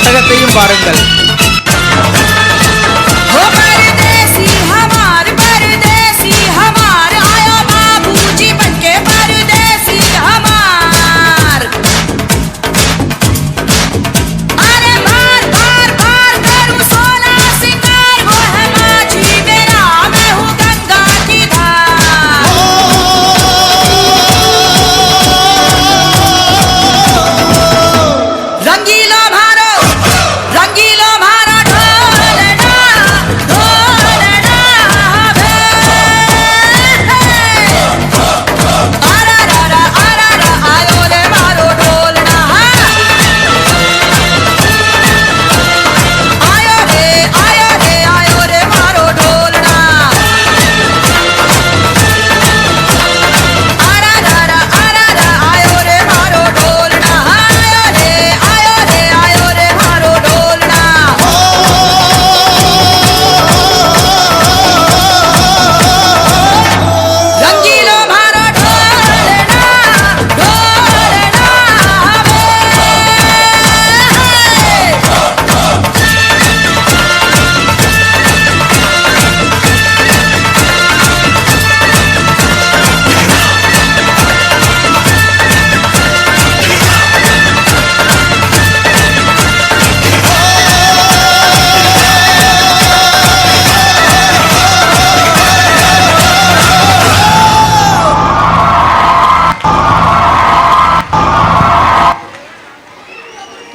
நாடகத்தையும் பாருங்கள்.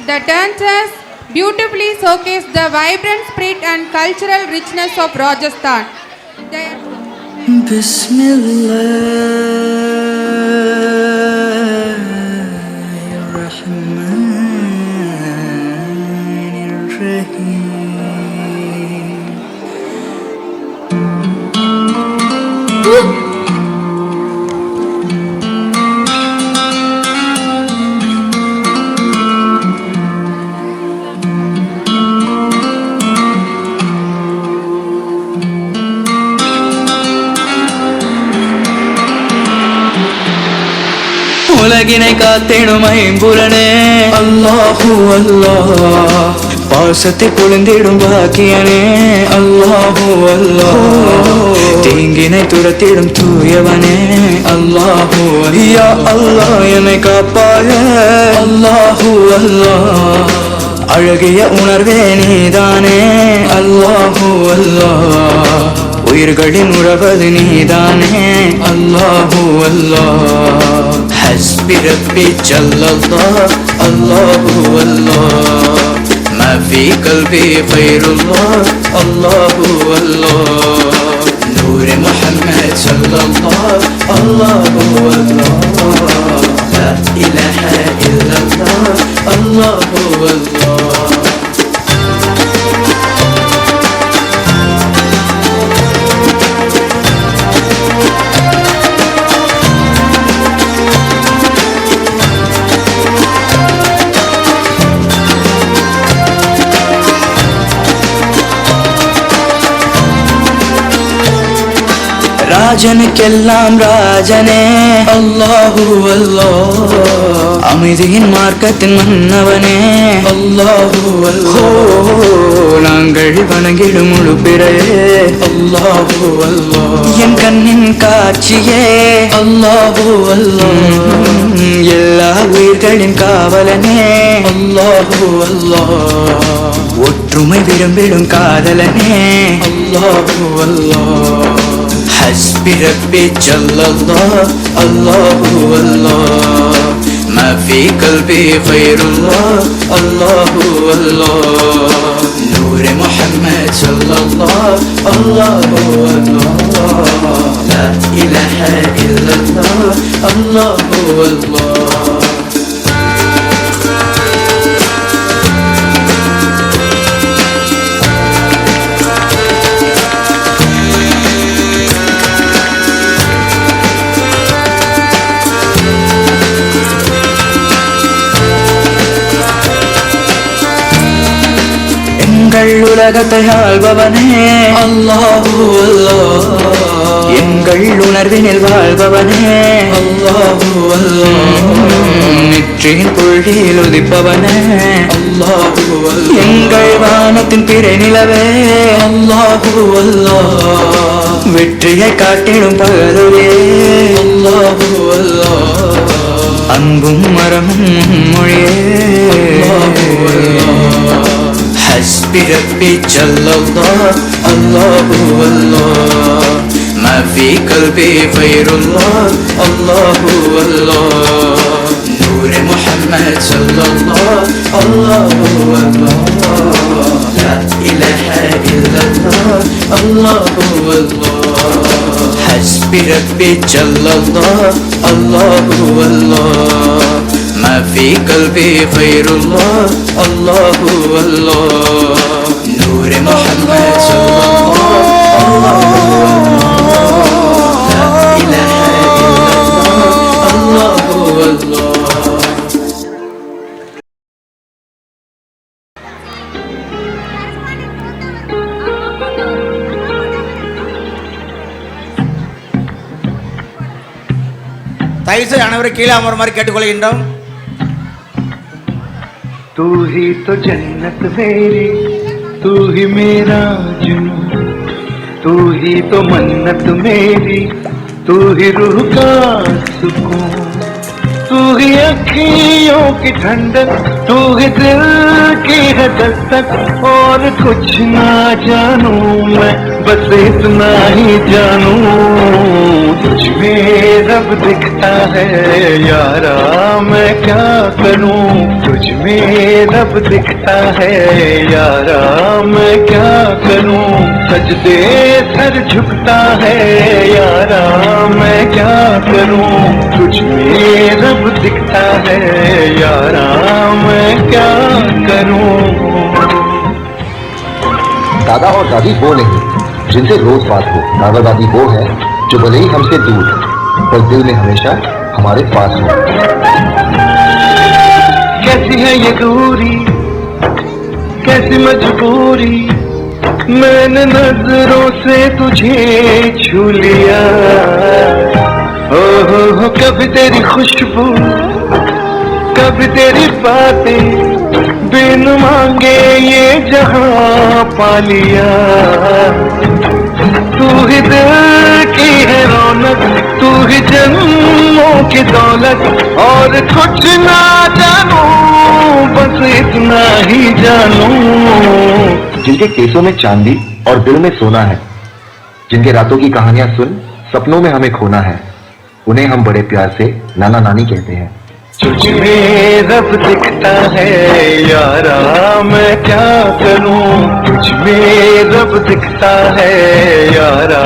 The dancers beautifully showcase the vibrant spirit and cultural richness of Rajasthan. Bismillahirrahmanirrahim. உலகினை காத்திடும் ஐம்புலனே அல்லாஹு அல்லாஹ், பாசத்தை பொழிந்திடும் பாக்கியனே அல்லாஹு அல்லாஹ், தீங்கினை துரத்திடும் தூயவனே அல்லாஹு யா அல்லாஹ், என்னை காப்பாய அல்லாஹு அல்லாஹ், அழகிய உணர்வே நீதானே அல்லாஹு அல்லாஹ், உயிர்களின் உறவது நீதானே அல்லாஹு அல்லாஹ். حسبي ربي جل الله الله الله، ما في قلبي غير الله الله الله، نور محمد صلى الله الله الله، لا إله إلا الله الله الله. ராஜனுக்கெல்லாம் ராஜனே அல்லாஹு அல்லாஹ், அமைதியின் மார்க்கத்தின் மன்னவனே அல்லாஹு அல்லாஹ், நாங்கள் வணங்கிடும் முழு பிறையே அல்லாஹு அல்லாஹ், என் கண்ணின் காட்சியே அல்லாஹு அல்லாஹ், எல்லா உயிர்களின் காவலனே அல்லாஹு அல்லாஹ், ஒற்றுமை விரும்பிடும் காதலனே அல்லாஹு அல்லாஹ். حسبي ربي جل الله الله الله، ما في قلبي غير الله الله الله، نور محمد صلى الله الله الله، لا إله إلا الله الله الله. உலகத்தை ஆள்பவனே அல்லாஹு அல்லாஹ், எங்கள் உணர்வினில் வாழ்பவனே அல்லாஹு அல்லாஹ் நெற்றியின் புள்ளியில் உதிப்பவனே அல்லாஹு அல்லாஹ் எங்கள் வானத்தின் பிறை நிலவே அல்லாஹு அல்லாஹ் வெற்றியை காட்டிடும் பகலுவே அல்லாஹு அல்லாஹ் அன்பும் மரமும் மொழியே حسبي ربي جل الله الله الله ما في قلبي غير الله الله الله نور محمد صلى الله الله الله لا إله إلا الله الله الله حسبي ربي جل الله الله الله ما في قلبي غير الله الله الله نور محمد صلى الله الله لا إله إلا الله الله தயவுசெய்து அனைவரும் கீழே அமருமாறு கேட்டுக்கொள்கின்றோம். तू ही तो जन्नत मेरी, तू ही मेरा जुनून, तू ही तो मन्नत मेरी, तू ही रूह का सुकून, तू ही अखियों की ठंडक, तू ही दिल की है दस्तक, और कुछ ना जानू मैं बस इतना ही जानू, तुझ में रब दिखता है यारा मैं क्या करूं, तुझ में रब दिखता है यारा मैं क्या करूं, सजदे सर झुकता है यारा मैं क्या करूं, तुझ में रब दिखता है यारा मैं क्या करूं। दादा और दादी वो नहीं जिनसे रोज बात हो, दादा दादी वो है जो भले ही हमसे दूर पर दिल में हमेशा हमारे पास हो। कैसी है ये दूरी, कैसी मजबूरी, मैंने नजरों से तुझे छू लिया, हो कभी तेरी खुशबू कभी तेरी बातें, बिन मांगे ये जहां पा लिया, तू ही दिल की है रौनक, तू ही जन्मों की दौलत, और कुछ ना जानू बस इतना ही जानू। जिनके केसों में चांदी और दिल में सोना है, जिनके रातों की कहानियां सुन सपनों में हमें खोना है, उन्हें हम बड़े प्यार से नाना नानी कहते हैं। तुझ में रब दिखता है यारा मैं क्या करूं, तुझ में रब दिखता है यारा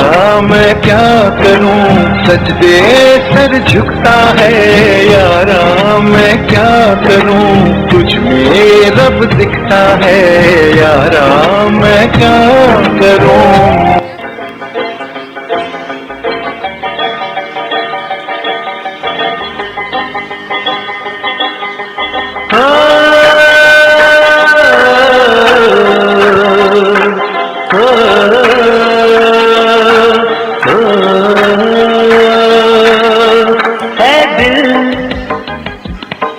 मैं क्या करूं, सजदे सर झुकता है यारा मैं क्या करूं, तुझ में रब दिखता है यारा मैं क्या करूं।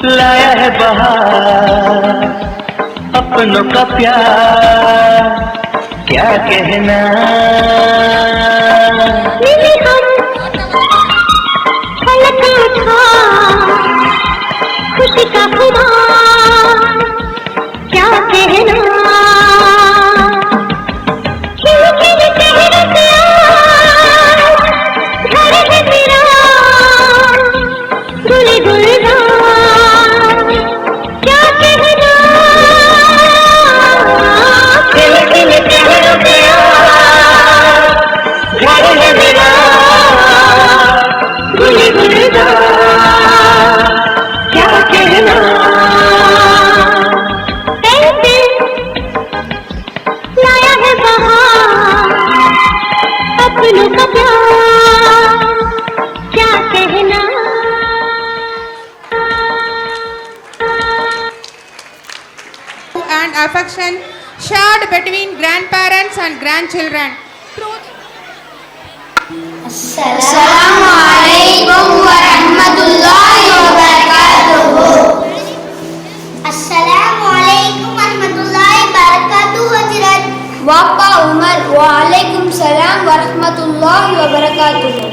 लाया है बहार अपनों का प्यार क्या कहना, खुशी का खुमार क्या कहना, खिल खिल चेहरे पे घर है मेरा गुल गुलजार क्या कहना, खिल खिल चेहरे पे घर है मेरा गुल गुलजार क्या कहना, ऐसे लाया है बहार अपनों का प्यार क्या कहना। And affection shared between grandparents and grandchildren. अस्सलामु अलैकुम वरहमतुल्लाहि वबरकातुहू। अस्सलामु अलैकुम वरहमतुल्लाहि वबरकातुहू हजरत। வாப்பா உமர் வலைக்கும் சலாம் வரஹ்மத்துல்லாஹி வபரகாத்துஹு.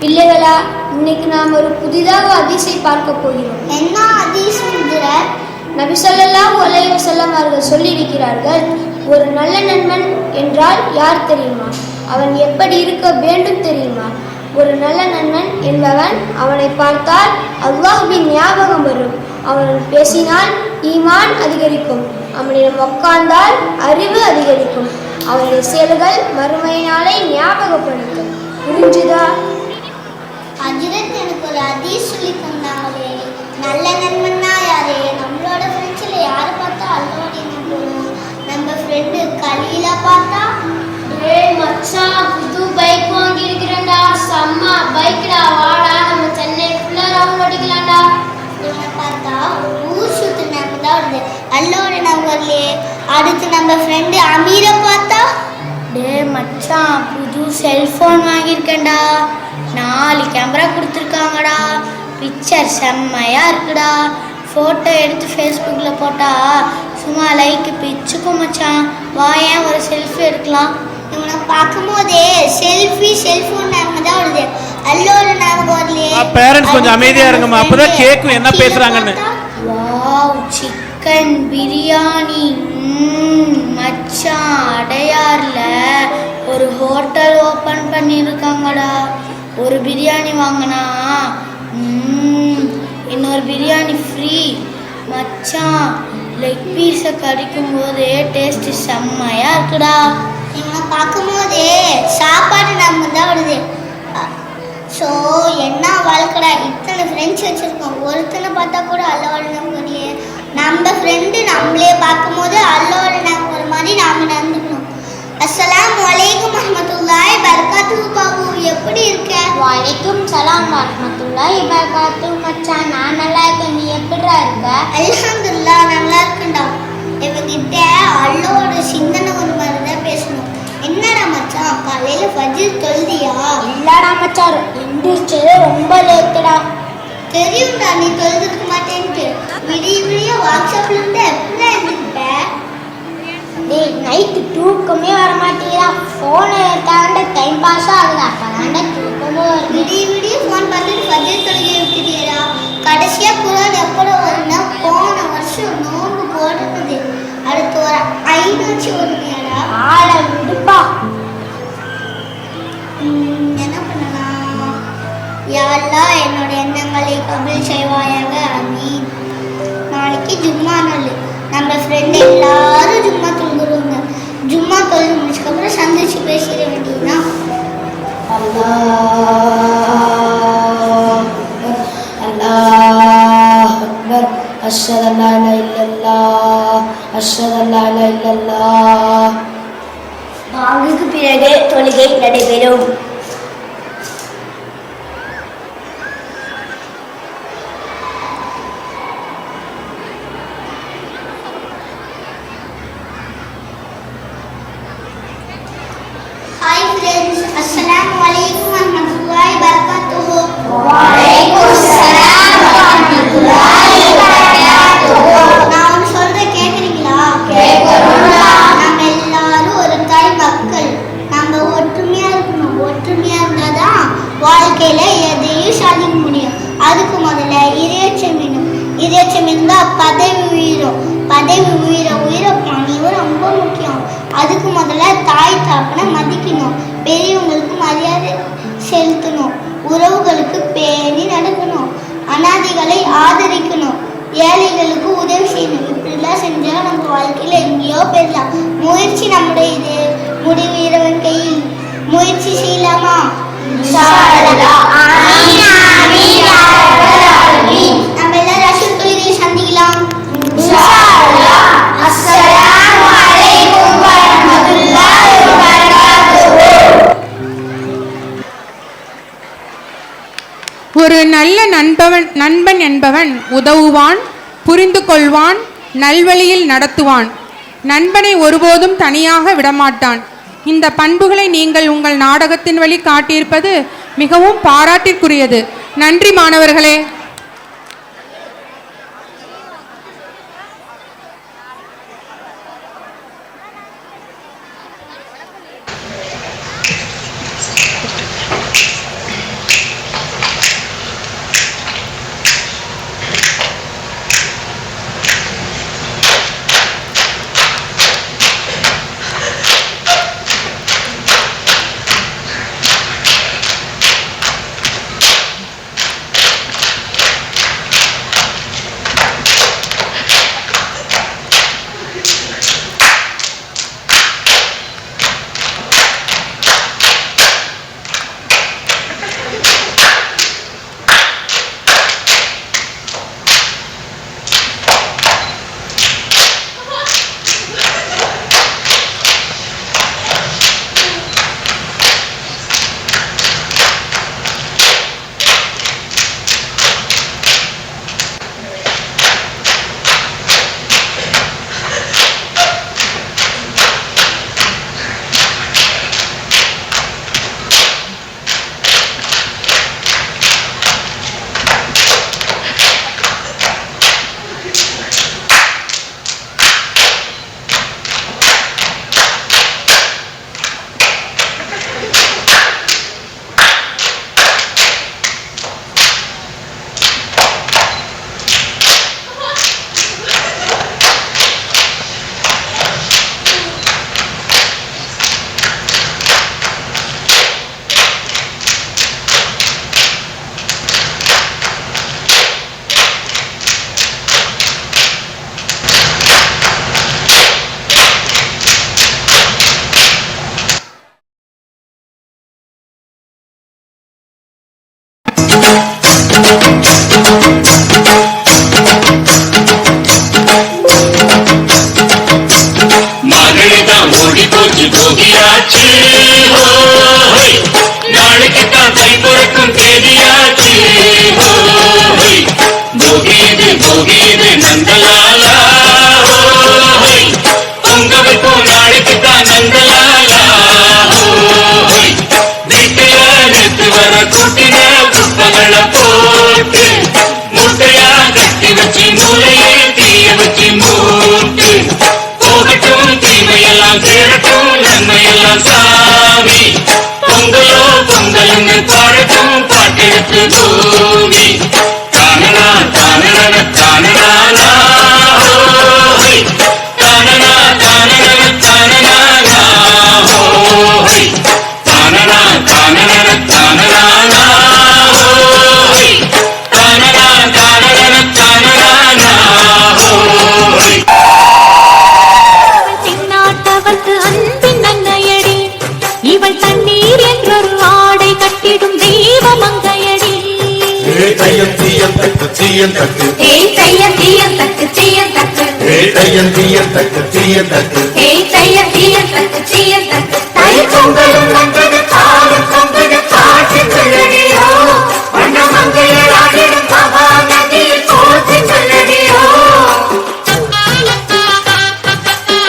பிள்ளைகளா, இன்னைக்கு நாம் ஒரு புதிதாக ஹதீஸை பார்க்க போகிறோம். என்ன ஹதீஸ் ஹஜரத்? நபி ஸல்லல்லாஹு அலைஹி வஸல்லம் அவர்கள் சொல்லியிருக்கிறார்கள், ஒரு நல்ல நண்பன் என்றால் யார் தெரியுமா? அவன் எப்படி இருக்க வேண்டும் தெரியுமா? ஒரு நல்ல நண்பன் என்பவன் அவனை பார்த்தால் அல்லாஹ்வின் ஞாபகம் வரும், அவனுடன் பேசினால் ஈமான் அதிகரிக்கும், அவனிடம் உட்கார்ந்தால் அறிவு அதிகரிக்கும், அவனுடைய செயல்கள் மறுமையினாலே ஞாபகப்படுத்தும். புரிஞ்சுதா? ஹஜ்ரத், எனக்கு ஒரு ஹதீஸ் சொல்லி தந்தாங்களே, நல்ல நண்பன்னா யாரு? நம்மளோட ஃப்ரெண்ட்ஸில் யாரை பார்த்தா அல்லாஹ்வை நம்பணும்? நம்ம ஃப்ரெண்டு கலீலா பார்த்தா, டேய் மச்சான், புது பைக் வாங்கி இருக்கிறேன்டா, செம்ம பைக்டா, வாடா நம்ம சென்னை ஃபுல்லா ரவுண்ட் அடிக்கலாம்டா. இவனை பார்த்தா ஊர் சுத்து நம்ம தான் வருது, அல்லாஹ்வோட நம்ம வரலையே. அடுத்து நம்ம ஃப்ரெண்டு அமீரை பார்த்தா, டேய் மச்சான், புது செல்போன் வாங்கியிருக்கேன்டா, 4 கேமரா கொடுத்துருக்காங்கடா, பிக்சர் செம்மையா இருக்குடா, ஃபோட்டோ எடுத்து ஃபேஸ்புக்கில் போட்டா சும்மா லைக்கு பிச்சுக்கும் மச்சான், வாயேன் ஒரு செல்ஃபி எடுக்கலாம். இவனை பார்க்கும்போதே செல்ஃபோன் நம்ம தான் வருது, அல்லாஹ்வோட ஞாபகம் வரலையே. பேரண்ட்ஸ் கொஞ்சம் அமைதியா இருங்கம்மா, அப்பதான் கேக்கும் என்ன பேசுறாங்கன்னு. Wow, chicken biryani. மச்சான், அடையார்ல ஒரு ஹோட்டல் ஓபன் பண்ணியிருக்காங்கடா. ஒரு பிரியாணி வாங்கினா இன்னொரு பிரியாணி ஃப்ரீ. மச்சான், லெக் பீஸை கடிக்கும் போதே டேஸ்ட் செம்மையா இருக்குடா. இவனை பார்க்கும்போதே சாப்பாடு நம்ம தான் வருது. ஸோ என்ன வாழ்க்கடா, இத்தனை ஃப்ரெண்ட்ஸ் வச்சுருக்கோம், ஒருத்தனை பார்த்தா கூட அல்லாஹ்வோட நம்ம இல்லையே. நம்ம ஃப்ரெண்டு நம்மளே பார்க்கும்போது அல்லாஹ்வோட நம்ம ஒரு மாதிரி நாம் நடந்துக்கணும். அஸ்ஸலாமு அலைக்கும் வரஹ்மத்துல்லாஹி வபரகாத்துஹு. பாபு, எப்படி இருக்க? வலைக்கும் சலாம் வரஹ்மத்துல்லாஹி வபரகாத்துஹு. மச்சான், நான் நல்லா இருக்கேன், நீ எப்படிடா இருக்க? அல்ஹம்துலில்லாஹ், நல்லா இருக்குண்டா. இவங்கிட்ட அல்லாஹ்வோட சிந்தனை ஒரு மாதிரி தான் பேசணும். என்னடா மச்சான், காலையில் ஃபஜ்ர் தொழுதியா? இல்லடா மச்சான், எந்திரிச்சது ரொம்ப லேட்டுடா. தெரியும்டா நீ தொழுதுக்க மாட்டேன்ட்டு. விடிய விடிய வாட்ஸ்அப்ல இருந்து எப்படிலாம் இருந்துக்கிட்ட? டேய், நைட்டு தூக்கமே வர மாட்டேங்கிறா, ஃபோனை தாண்ட டைம் பாஸ் ஆகுது, அப்பதாண்ட தூக்கமே வருது. விடிய விடிய ஃபோன் பார்த்துட்டு ஃபஜ்ர் தொழுகை விட்டுட்டியடா. கடைசியாக குரான் எப்போ வரும்னா, போன வருஷம் நோன்பு போடுறது, அடுத்து ஒரு 5 வருமையாடா. ஆள விடுப்பா. என்ன பண்ணலாம்? யா அல்லாஹ், என்னோட எண்ணங்களை கபூல் செய்வாயாக, ஆமீன். நாளைக்கு ஜும்மா நாள், நம்ம ஃப்ரெண்டு எல்லாரும் ஜும்மா தொழுகிறோங்க. ஜும்மா தொழுது முடிச்சதுக்கப்புறம் சந்திச்சு பேசிட வேண்டியதுதான். அல்லாஹ் அக்பர், அஷ்ஹது அல்லா இலாஹா இல்லல்லாஹ், அஷ்ஹது அல்லா இலாஹா இல்லல்லாஹ். பாங்குக்கு பிறகு தொழுகை நடைபெறும். ஹாய் ஃப்ரெண்ட்ஸ், அஸ்ஸலாமு அலைக்கும் வரஹ்மத்துல்லாஹி வபரகாத்துஹு. நான் ஒன்று சொல்றேன், கேட்குறீங்களா? நம்ம எல்லாரும் ஒரு தாய் மக்கள், நம்ம ஒற்றுமையா இருக்கணும். ஒற்றுமையா இருந்தாதான் வாழ்க்கையில எதையும் சாதிக்க முடியும். அதுக்கு முதல்ல இறையச்சம் வேணும். இறையச்சம் இருந்தால் பதவி உயிரும். பதவி உயிர பணிவும் ரொம்ப முக்கியம். அதுக்கு முதல்ல தாய் தாப்பனை மதிக்கணும். பெரியவங்களுக்கு மரியாதை செலுத்தணும். உறவுகளுக்கு பேணி நடக்கணும். அனாதைகளை ஆதரிக்கணும். ஏழைகளுக்கு உதவி செய்யணும். இப்படிலாம் செஞ்சால் நம்ம வாழ்க்கையில் எங்கேயோ போயிடலாம். முயற்சி நம்முடைய இது, முடிவு இறைவன் கையில். முயற்சி செய்யலாமா? நம்ம எல்லாரும் அஷர் தொழுகையை சந்திக்கலாம். அஸ்ஸலாமு அலைக்கும் வரஹ்மத்துல்லாஹி வபரகாத்துஹு. ஒரு நல்ல நண்பன் என்பவன் உதவுவான், புரிந்து கொள்வான், நல்வழியில் நடத்துவான். நண்பனை ஒருபோதும் தனியாக விடமாட்டான். இந்த பண்புகளை நீங்கள் உங்கள் நாடகத்தின் வழி காட்டியிருப்பது மிகவும் பாராட்டிற்குரியது. நன்றி மாணவர்களே.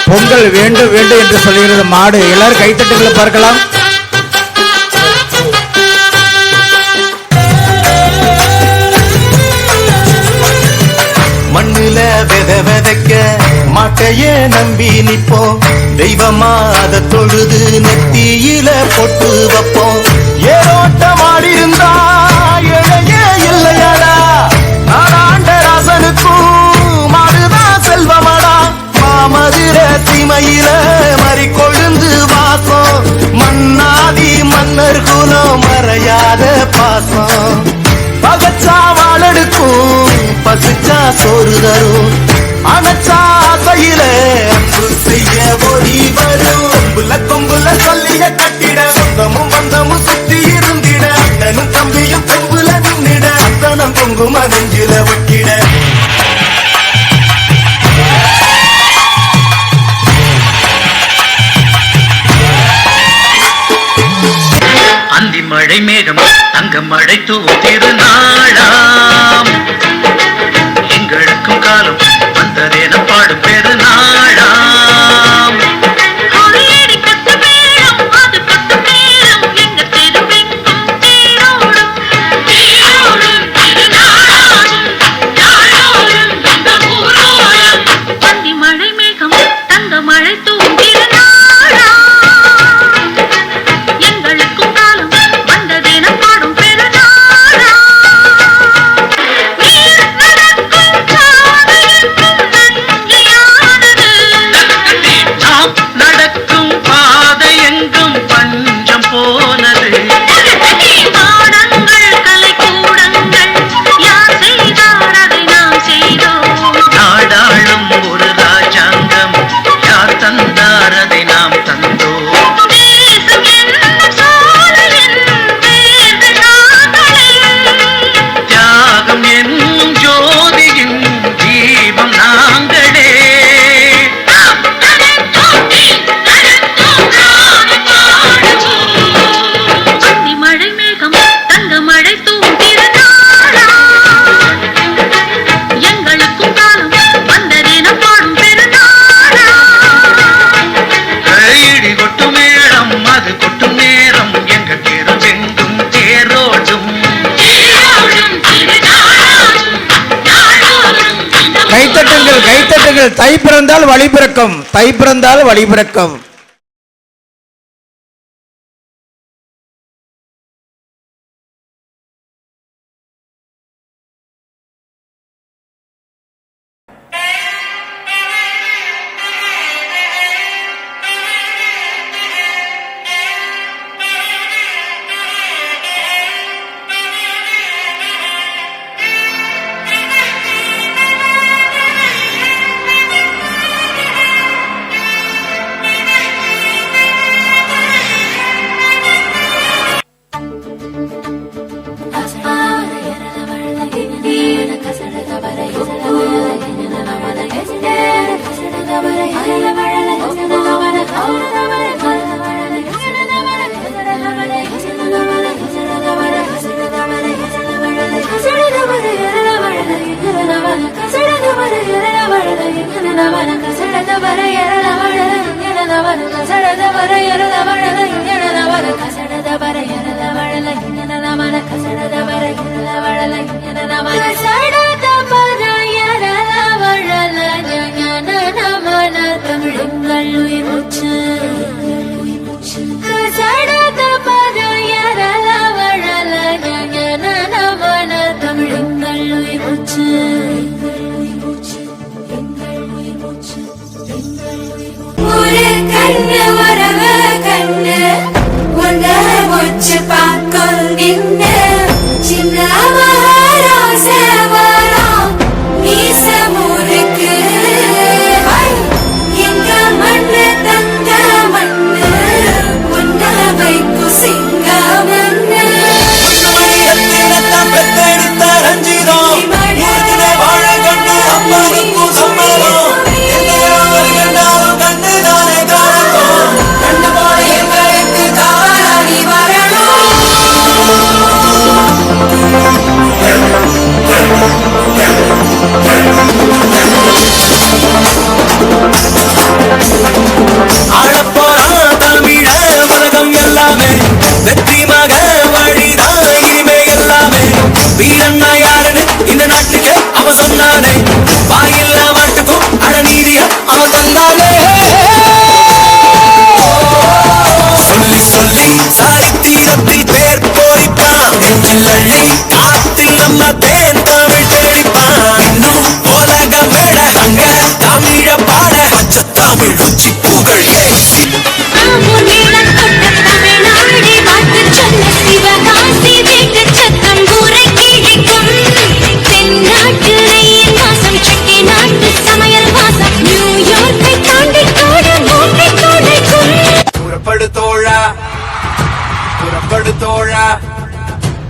பொங்கல் வேண்டும் வேண்டும் என்று சொல்லுகிறது மாடு. எல்லாரும் கைத்தட்டுகளை பார்க்கலாம். மண்ணுல விதைக்க மாட்டையே நம்பி நிப்போம். தெய்வமா அதை தொழுது நெத்தியில பொட்டு வைப்போம். ஏரோட்டம் ஆடி இருந்தா இழையே இல்லையடா. நாடாண்ட ராசனுக்கும் மாடுதான் செல்வமடா. மாமதுர சீமையில மறி கொழுந்து வாசம். மன்னாதி மன்னர் குலம் மறையாத பாசம். பகச்சா வாழெடுக்கும் பசுச்சா சோறு தரும். அனச்சா ஆசையில அன்பு செய்ய ஒளி வரும். கொம்புல சொல்லிய கட்டிட சொந்தமும் பந்தமும் சுத்தி இருந்திட. அண்ணனும் தம்பியும் கொம்புல நின்னிட. அத்தனம் பொங்கும நெஞ்சில ஒட்டிட. அந்தி மழை மேகம் தங்க மழை தூவும் திருநாளாம். எங்களுக்கும் காலம் வந்ததென பாடும் பெருநாளாம். கொள்ளையடி கொத்து மேளம் பாருங்கள், தை பிறந்தால் வழி பிறக்கும், தை பிறந்தால் வழி பிறக்கும்.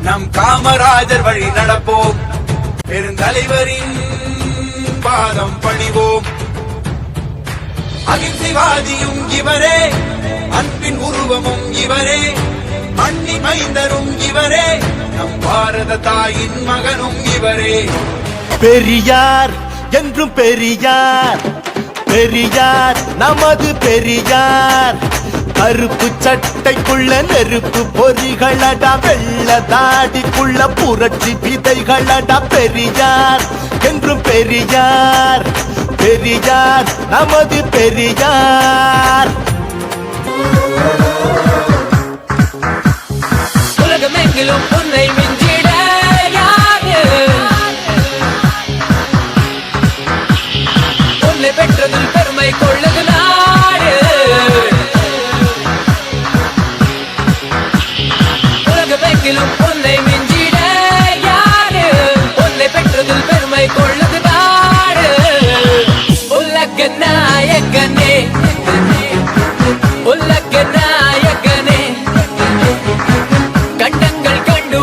நம் காமராஜர் வழி நடப்போம், பெருந்தலைவரின் பாதம் பணிவோம். அகிம்சைவாதியும் இவரே, அன்பின் உருவமும் இவரே, மண்ணி மைந்தரும் இவரே, நம் பாரத தாயின் மகனும் இவரே. பெரியார் என்றும் பெரியார், பெரியார் நமது பெரியார். கருப்பு சட்டைக்குள்ள நெருப்பு பொறிகளடா, வெள்ள தாடிக்குள்ள புரட்சி விதைகளடா. பெரியார் என்றும் பெரியார், பெரியார் நமது பெரியார். உலகமெங்கிலும் உன்னை மிஞ்சிட யாரு, உன்னை பெற்றதில் பெருமை கொள்ளுது நாடு. உலகமெங்கிலும் உன்னை மிஞ்சிட யாரு, உன்னை பெற்றதில் பெருமை கொள்ளுது நாடு. உலக நாயகனே, உலக நாயகனே, கண்டங்கள் கண்டு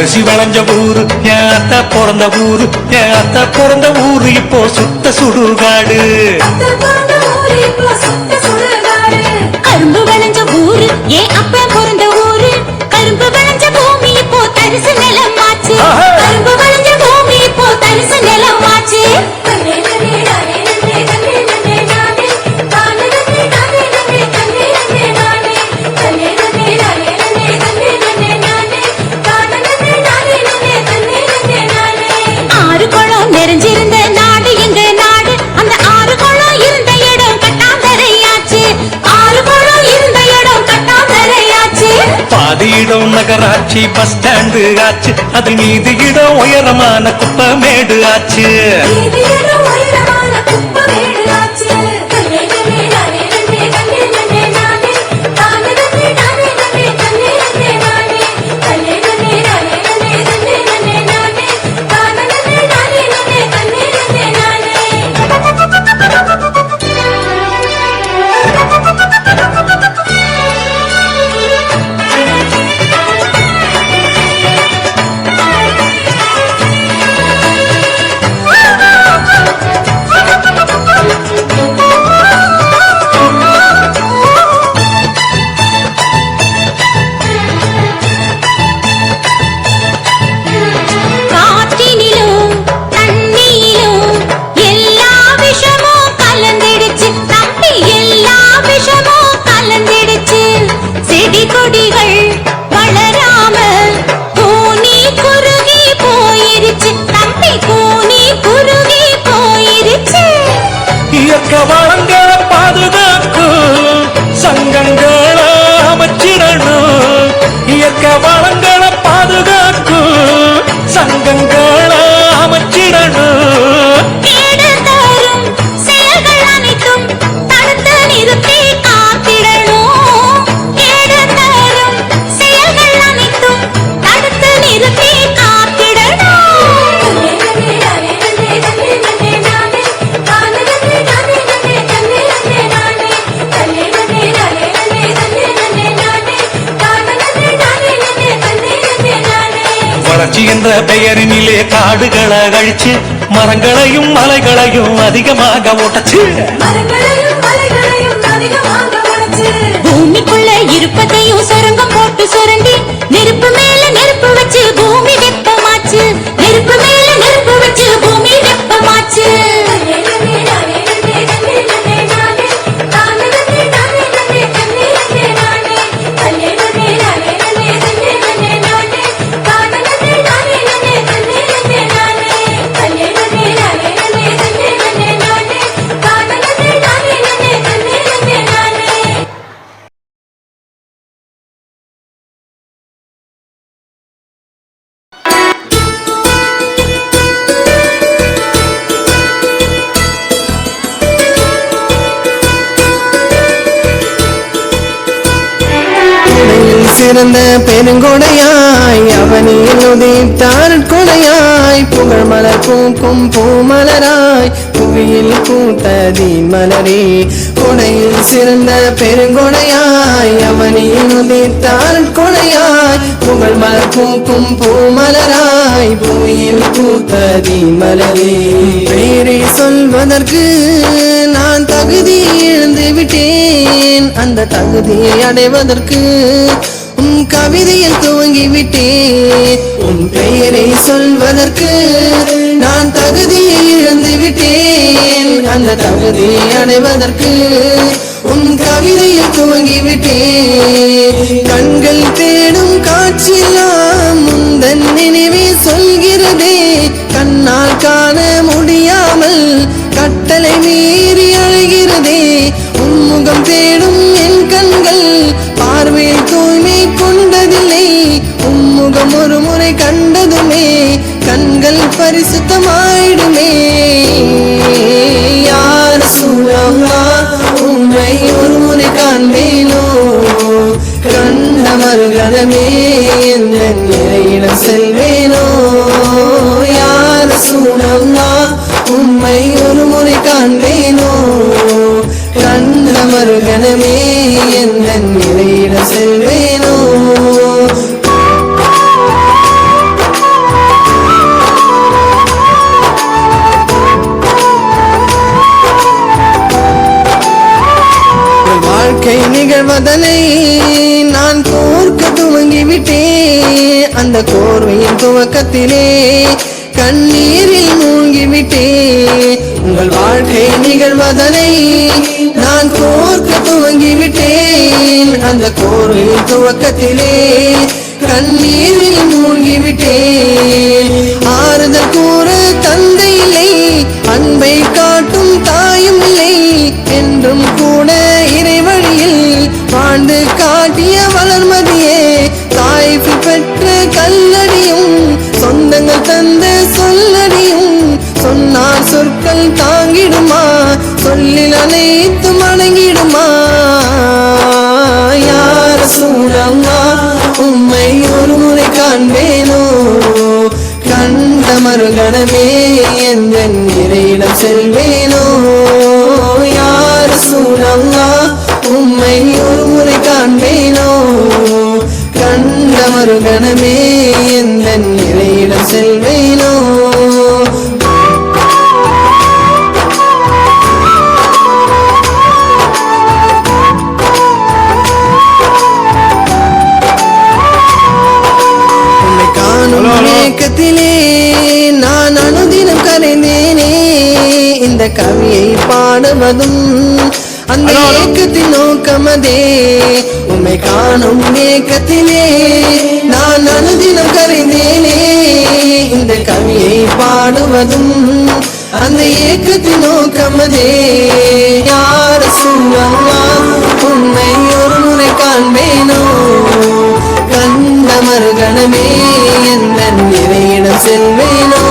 அரிசி விளைஞ்ச ஊரு, என் அத்தை பிறந்த ஊரு, என் அத்தை பிறந்த ஊரு இப்போ சுத்த சுடுகாடு. கரும்பு விளைஞ்ச ஊரு, என் அப்பா பிறந்த ஊரு, கரும்பு விளைஞ்ச பூமி இப்போ தரிசு நிலமாச்சு. கரும்பு விளைஞ்ச பூமி இப்போ தரிசு நிலமாச்சு. ஆறு குளம் நிறைஞ்சிருந்த நாடு எங்க நாடு, அந்த ஆறு குளம் இருந்த இடம் கட்டாந்தரையாச்சு. ஆறு குளம் இருந்த இடம் கட்டாந்தரையாச்சு. பாதி இடம் நகராட்சி பஸ் ஸ்டாண்டு ஆச்சு, அது மீதி இடம் உயரமான குப்பமேடு ஆச்சு. வளங்களை பாதுகாக்கும் சங்கங்களை அமைச்சிடணும். இயற்கை வளங்களை பாதுகாக்கும் சங்கங்களை அமைச்சிடணும். செயல்கள் அனைத்தும் தடுத்து நிறுத்தி காத்திடணும். கேடு தரும் செயல்கள் அனைத்தும் தடுத்து நிறுத்தி காத்திடணும். வளர்ச்சி என்ற பெயரினிலே காடுகளை அழிச்சு மரங்களையும் மலைகளையும் அதிகமாக ஓட்டச்சு. பூமிக்குள்ள இருப்பதையும் சுரங்கம் போட்டு சுரண்டி நெருப்பு மேல நெருப்பு வச்சு பூமி வெப்பமாச்சு. நெருப்பு மேல நெருப்பு வச்சு பூமி வெப்பமாச்சு. சிறந்த பெருங்கொடையாய் அவனில் உதித்தார் கொடையாய் புகழ் மலர் பூக்கும் பூமலராய் புவியில் பூத்ததி மலரே. கொடையில் சிறந்த பெருங்கொடையாய் அவனில் உதித்தார் கொடையாய் புகழ் மலர் பூக்கும் பூமலராய் புவியில் பூத்ததி மலரே. பேரை சொல்வதற்கு நான் தகுதி இழந்து விட்டேன், அந்த தகுதியை அடைவதற்கு உன் கவிதையில் துவங்கிவிட்டேன். உன் பெயரை சொல்வதற்கு நான் தகுதியை இழந்து விட்டேன், அந்த தகுதியை அடைவதற்கு உன் கவிதையில் துவங்கிவிட்டேன். கண்கள் தேடும் காட்சியெல்லாம் முந்தன் நினைவே சொல்கிறதே, கண்ணால் காண முடியாமல் கட்டளை மீறி அழைகிறதே. உன்முகம் தேடும் என் கண்கள் பார்வையில் தூய்மை கொண்டதில்லை, உன்முகம் ஒரு முறை கண்டதுமே கண்கள் பரிசுத்தமாயிடுமே. யார் சூழமா உன்னை ஒரு முறை காண்பேனோ, கண்ட மறுகணமே எந்த இடம் செல்வேனோ. யார் சூழமா உண்மை ஒரு முறை காண்பேனோ, கண்ட மறுகணமே எந்த நிலையிட செல்வேனோ. அந்த கோர்வையின் துவக்கத்திலே கண்ணீரில் மூழ்கிவிட்டேன். உங்கள் வாழ்க்கை நிகழ்வதனை நான் கோர்க்க துவங்கிவிட்டேன். அந்த கோர்வையின் துவக்கத்திலே கண்ணீரில் மூழ்கிவிட்டேன். ஆறுதல் கூற தந்தை இல்லை, அன்பை காட்டும் தாயும் இல்லை, என்றும் கூட இறைவழியில் வாழ்ந்து காட்டிய வளர்மதியே, தாய்ப்பு பெற்ற கல்லடியும் சொந்தங்கள் தந்த சொல்லடியும், சொன்னார் சொற்கள் தாங்கிடுமா, சொல்லில் அனைத்தும் அடங்கிடுமா. யார் சூழம்மா உம்மை ஒரு முறை காண்பேனோ, கண்ட மறுகணமே எந்த இறையிடம் செல்வேனோ. யார் சூழம்மா உம்மை ஒரு முறை காண்பேனோ, கண்ட மறுகணமே எந்த இறையிடம் செல்வேனோ. ஏக்கத்திலே நான் அனுதினம் கரைந்தேனே, இந்த கவியை பாடுவதும் அந்த ஏக்கத்தின் நோக்கமதே. உம்மை காணும் ஏக்கத்திலே நான் அனுதினம் கரைந்தேனே, இந்த கவியை பாடுவதும் அந்த ஏக்கத்தின் நோக்கமதே. யார் சூழம்மா உன்னை ஒரு முறை காண்பேனோ, கண்ட மறுகணமே எந்த இறையிடம் செல்வேனோ.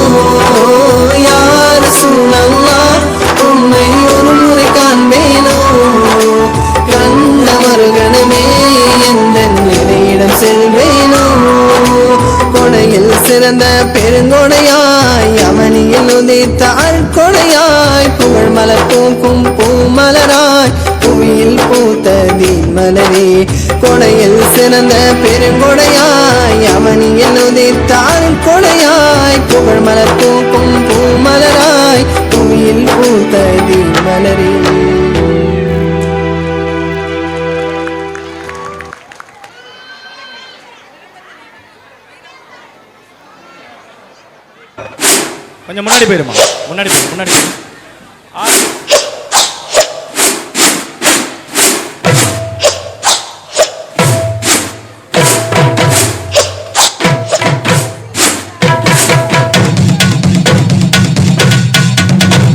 யார் சூழம்மா உம்மை ஒரு முறை காண்பேனோ, கண்ட மறுகணமே எந்த இறையிடம் செல்வேனோ. கொடையில் சிறந்த பெருங்கொடையாய், அவனியில் உதித்த அற்கொடையாய், புகழ் மலர் பூக்கும் பூமலராய், புவியில் பூத்த தீமலரே. கொடையில் சிறந்த பெருங்கொடையாய், அவனியில் உதித்த அற்கொடையாய், புகழ் மலர் பூக்கும் பூமலராய், புவியில் பூத்த தீமலரே. கொஞ்சம் முன்னாடி போயிருமா, முன்னாடி போயிரு, முன்னாடி போயிரு.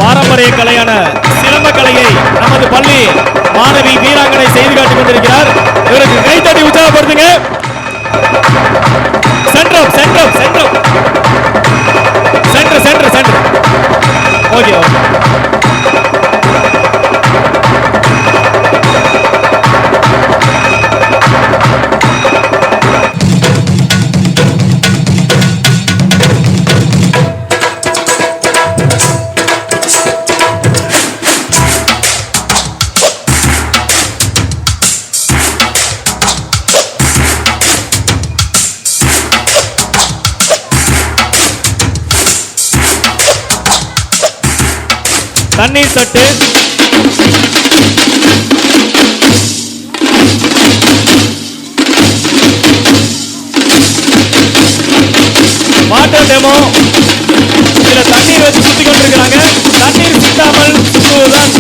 பாரம்பரிய கலையான சிலம்ப கலையை நமது பள்ளி மாணவி வீராங்கனை செய்து காட்டிக் கொண்டிருக்கிறார். இவருக்கு கைத்தட்டி உற்சாகப்படுத்துங்க. Centre centre centre centre centre centre. Okay okay. தண்ணீர் தட்டு, வாட்டர் டெமோ. இதுல தண்ணீர் வச்சு சுத்தி கொண்டிருக்கிறாங்க. தண்ணீர் சிந்தாமல் சுற்றுவதுதான்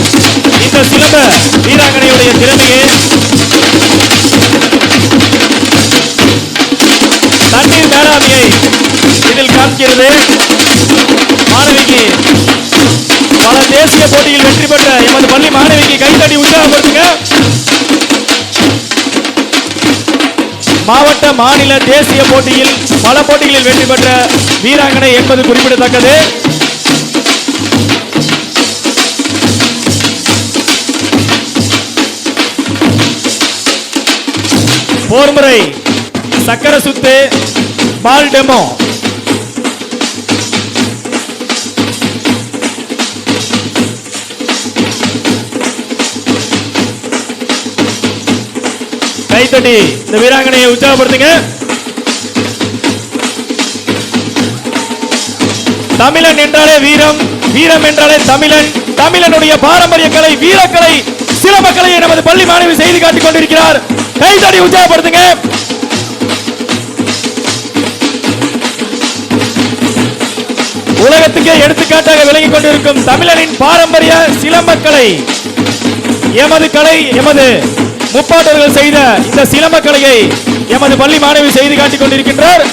இந்த சிலம்ப வீராங்கனையுடைய திறமையே. தண்ணீர் மேலாண்மையை இதில் காண்கிறது. மாணவிக்கு பல தேசிய போட்டியில் வெற்றி பெற்ற எமது பள்ளி மாணவிக்கு கைத்தடி உற்சாகப்படுத்துங்க. மாவட்ட மாநில தேசிய போட்டியில் பல போட்டிகளில் வெற்றி பெற்ற வீராங்கனை என்பது குறிப்பிடத்தக்கது. போர்முறை, சக்கர சுத்து, பால் டெமோ. கைத்தட்டி இந்த வீராங்கனையை உற்சாகப்படுத்துங்க. தமிழன் என்றாலே வீரம், வீரம் என்றாலே தமிழன். தமிழனுடைய பாரம்பரிய கலை வீரக்கலை சிலம்ப கலையை நமது பள்ளி மாணவி செய்து காட்டிக் கொண்டிருக்கிறார். கைத்தட்டி உற்சாகப்படுத்துங்க. எடுத்துக்காட்டாக விளங்கிக் கொண்டிருக்கும் தமிழரின் பாரம்பரிய சிலம்பக்கலை, எமது கலை, எமது முப்பாட்டர்கள் செய்த இந்த சிலம்பக்கலையை எமது பள்ளி மாணவி செய்து காட்டிக் கொண்டிருக்கின்றார்.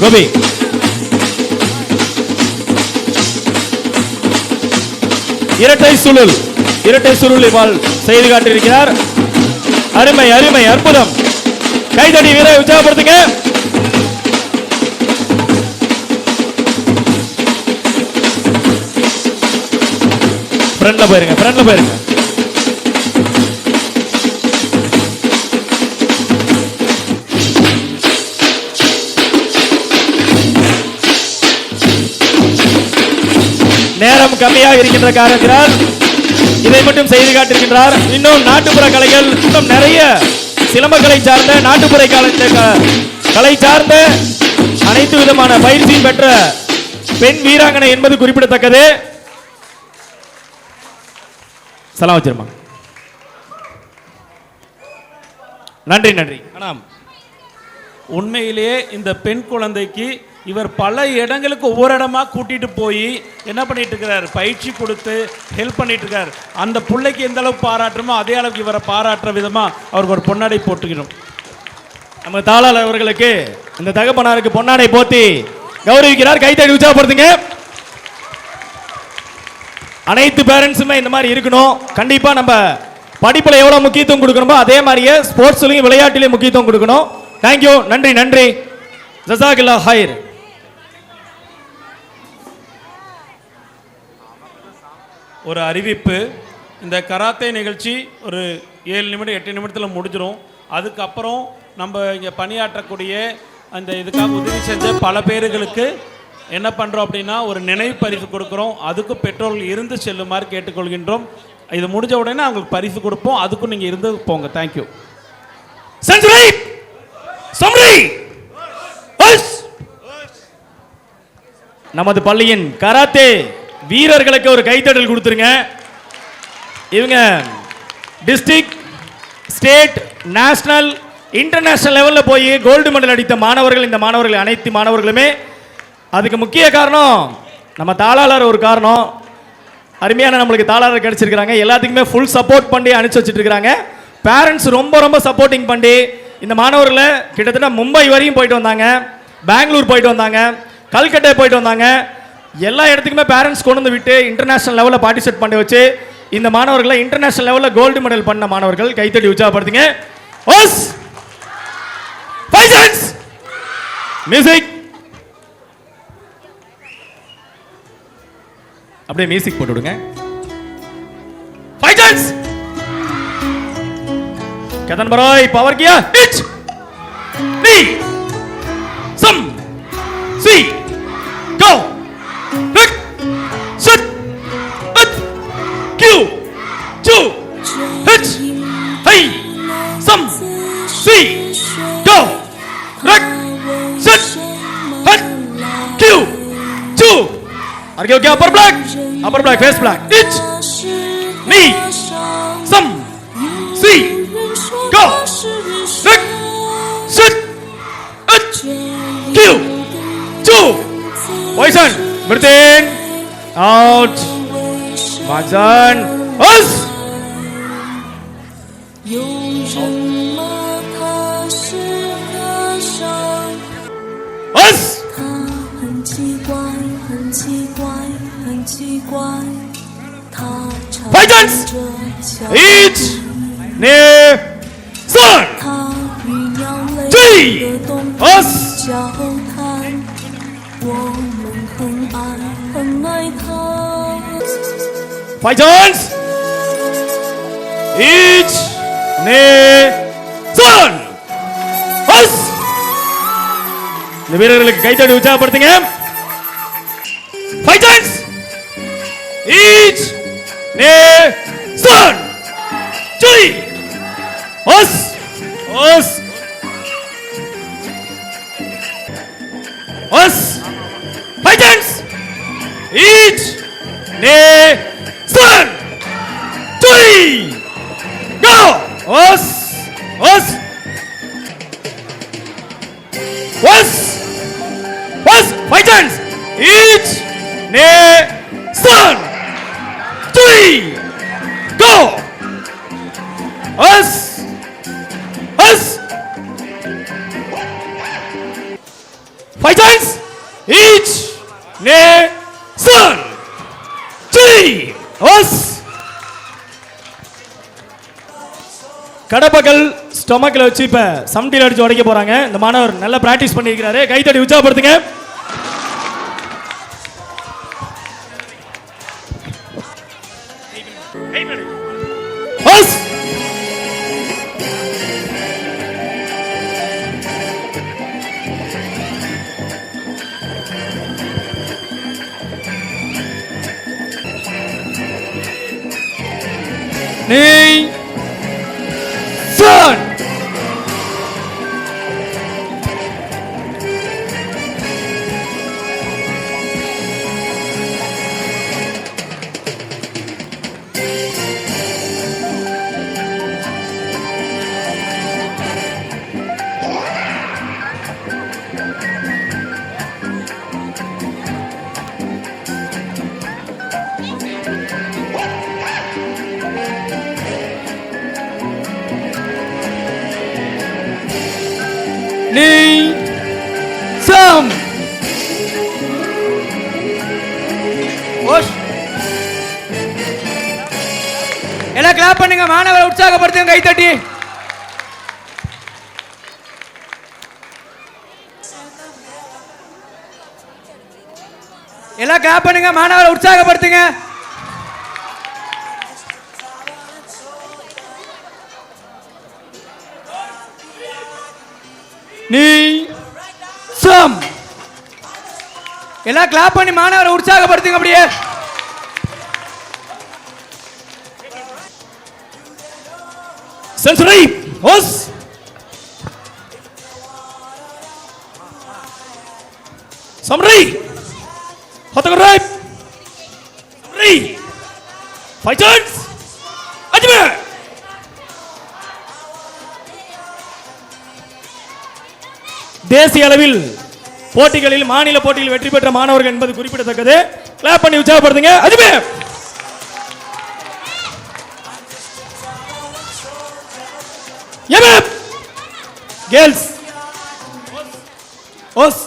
கோபி இரட்டை சுருள் செய்து காட்டியிருக்கிறார். அருமை அருமை அற்புதம். கைதடி வீரரை உற்சாகப்படுத்துங்க. ஃப்ரண்ட்ல போயிருங்க. நேரம் கம்மியாக இருக்கின்ற காரணத்தினால் இதை மட்டும் செய்து காட்டியிருக்கின்றார். இன்னும் நாட்டுப்புற கலைகள், இன்னும் நிறைய சிலம்பக்கலை சார்ந்த நாட்டுப்புற கலை சார்ந்த அனைத்து விதமான பயிற்சியும் பெற்ற பெண் வீராங்கனை என்பது குறிப்பிடத்தக்கது. சலாம் வச்சிருமா. நன்றி. ஆனால் உண்மையிலேயே இந்த பெண் குழந்தைக்கு இவர் பல இடங்களுக்கு ஒவ்வொரு இடமா கூட்டிட்டு போய் என்ன பண்ணிட்டு இருக்கிறார், பயிற்சி கொடுத்து ஹெல்ப் பண்ணிட்டு இருக்கார். அந்த பிள்ளைக்கு எந்த அளவுக்கு பாராட்டுமோ அதே அளவுக்கு இவரை பாராட்டுற விதமா அவருக்கு ஒரு பொன்னாடை போட்டுக்கணும். நம்ம தாளாளர் அவர்களுக்கு இந்த தகப்பனாருக்கு பொன்னாடை போத்தி கௌரவிக்கிறார். கைத்தடி உற்சாகப்படுத்துங்க. அனைத்து பேரண்ட்ஸுமே இந்த மாதிரி இருக்கணும். கண்டிப்பா நம்ம படிப்புல எவ்வளவு முக்கியத்துவம் கொடுக்கணுமோ அதே மாதிரியே ஸ்போர்ட்ஸ்லயும் விளையாட்டிலையும் முக்கியத்துவம் கொடுக்கணும். தேங்க்யூ. நன்றி. ஜஸாக்கல்லாஹ் ஹைர். ஒரு அறிவிப்பு, இந்த கராத்தே நிகழ்ச்சி ஒரு 7 நிமிடம் 8 நிமிடத்தில் முடிஞ்சிடும். அதுக்கப்புறம் நம்ம இங்கே பணியாற்றக்கூடிய அந்த இதுக்காக உதவி செஞ்ச பல பேர்களுக்கு என்ன பண்ணுறோம் அப்படின்னா ஒரு நினைவு பரிசு கொடுக்குறோம். அதுக்கும் பெற்றோர்கள் இருந்து செல்லுமாறு கேட்டுக்கொள்கின்றோம். இது முடிஞ்ச உடனே அவங்களுக்கு பரிசு கொடுப்போம். அதுக்கும் நீங்கள் இருந்து போங்க. தேங்க்யூ. நமது பள்ளியின் கராத்தே வீரர்களுக்கு ஒரு கைத்தட்டல் கொடுத்துருங்க. இவங்க டிஸ்ட்ரிக்ட், ஸ்டேட், நேஷனல், இன்டர்நேஷனல் லெவலில் போய் கோல்டு மெடல் அடித்த மாணவர்கள். இந்த மாணவர்கள் அனைத்து மாணவர்களுமே. அதுக்கு முக்கிய காரணம் நம்ம தாளாளர். ஒரு காரணம், அருமையான நம்மளுக்கு தாளாளர் கிடைச்சிருக்கிறாங்க. எல்லாத்துக்குமே ஃபுல் சப்போர்ட் பண்ணி அனுப்பிச்சு வச்சுட்டு இருக்காங்க. பேரண்ட்ஸ் ரொம்ப சப்போர்ட்டிங் பண்ணி இந்த மாணவர்களை கிட்டத்தட்ட மும்பை வரையும் போயிட்டு வந்தாங்க, பெங்களூர் போயிட்டு வந்தாங்க, கல்கட்டா போயிட்டு வந்தாங்க. எல்லா இடத்துக்குமே பேரண்ட்ஸ் கொண்டு வந்து விட்டு இன்டர்நேஷனல் லெவலில் பார்ட்டிசிபேட் பண்ணி வச்சு இந்த மாணவர்களை இன்டர்நேஷனல் லெவலில் கோல்டு மெடல் பண்ண மாணவர்கள். கைத்தடி உற்சாகப்படுத்துங்க. மியூசிக், அப்படியே மியூசிக் போட்டு விடுங்க. ஃபைட்டர்ஸ் कदन बराई पावर किया इच नी सम सी गो रिक सिट इट क्यू चू हिच हाई सम सी गो रिक सिट हिट क्यू चू आगे हो गया अपर ब्लैक फेस ब्लैक इच नी सम सी go six sit eight Q two poison breathe in out Majan us us Fighters each near Son G us Fighters each near Son us இந்த வீரர்களுக்கு கைத்தடி உற்சாகப்படுத்துங்க. Fighters each near Son G us us us Fighters each near Son G go us us 3 go us 5 times each nation 3 us கடப்பகல் ஸ்டொமக்ல வச்சு இப்ப சம்டில அடிச்சு உடைக்க போறாங்க. இந்த மாணவர் நல்லா பிராக்டிஸ் பண்ணியிருக்காரு. கைத்தட்டி உற்சாகப்படுத்துங்க. us nation some எல்லாம் கிளாப் பண்ணுங்க. மாணவரை உற்சாகப்படுத்துங்க கைத்தட்டி. எல்லாம் கிளாப் பண்ணுங்க. மாணவரை உற்சாகப்படுத்துங்க. சம் எல்லாம் கிளாப் பண்ணி மாணவரை உற்சாகப்படுத்துங்க. அப்படியே சென்சரி ஹோஸ் சம்ரி ஹொத்தகரை சம்ரி ஃபைட்டர்ஸ் அஜ்மே தேசிய அளவில் போட்டிகளில் மாநில போட்டியில் வெற்றி பெற்ற மாணவர்கள் என்பது குறிப்பிடத்தக்கது. கிளாப் பண்ணி உற்சாகப்படுத்துங்க. அஜ்மே எம்எப் கேர்ள்ஸ் ஓஸ்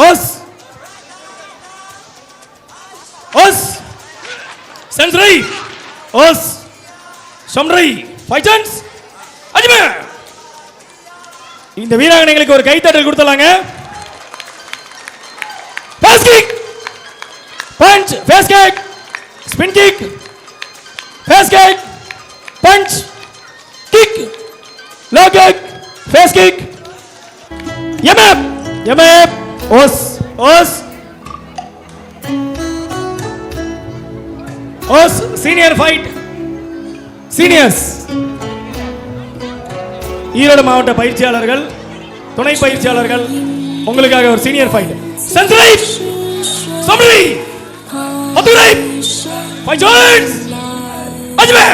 ஓஸ் ஓஸ் சென்சரி ஓஸ் சம்ரி ஃபைட்டர்ஸ் அஜ்மே இந்த வீராங்கனைகளுக்கு ஒரு கைத்தட்டல் கொடுத்தலாங்க. பாஸ் kick punch face kick spin kick face kick punch kick low kick face kick yamap os senior fight seniors ஈரோடு மாவட்ட பயிற்சியாளர்கள் துணை பயிற்சியாளர்கள் உங்களுக்காக ஒரு சீனியர் ஃபைட் சென்சரி சம்ரி Haturai! Fighters! Ajme!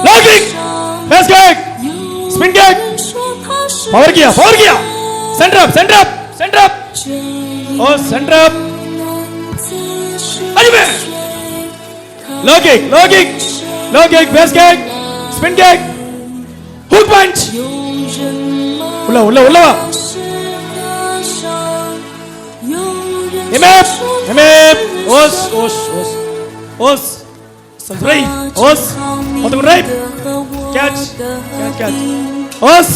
Low kick! Fast kick! Spin kick! Power kiya! Center up! Oh, center up! Ajme! Low kick! Fast kick! Spin kick! Hook punch! Ulla! Emep! Os! Sanjay! Os! Otagun right! Catch! Os!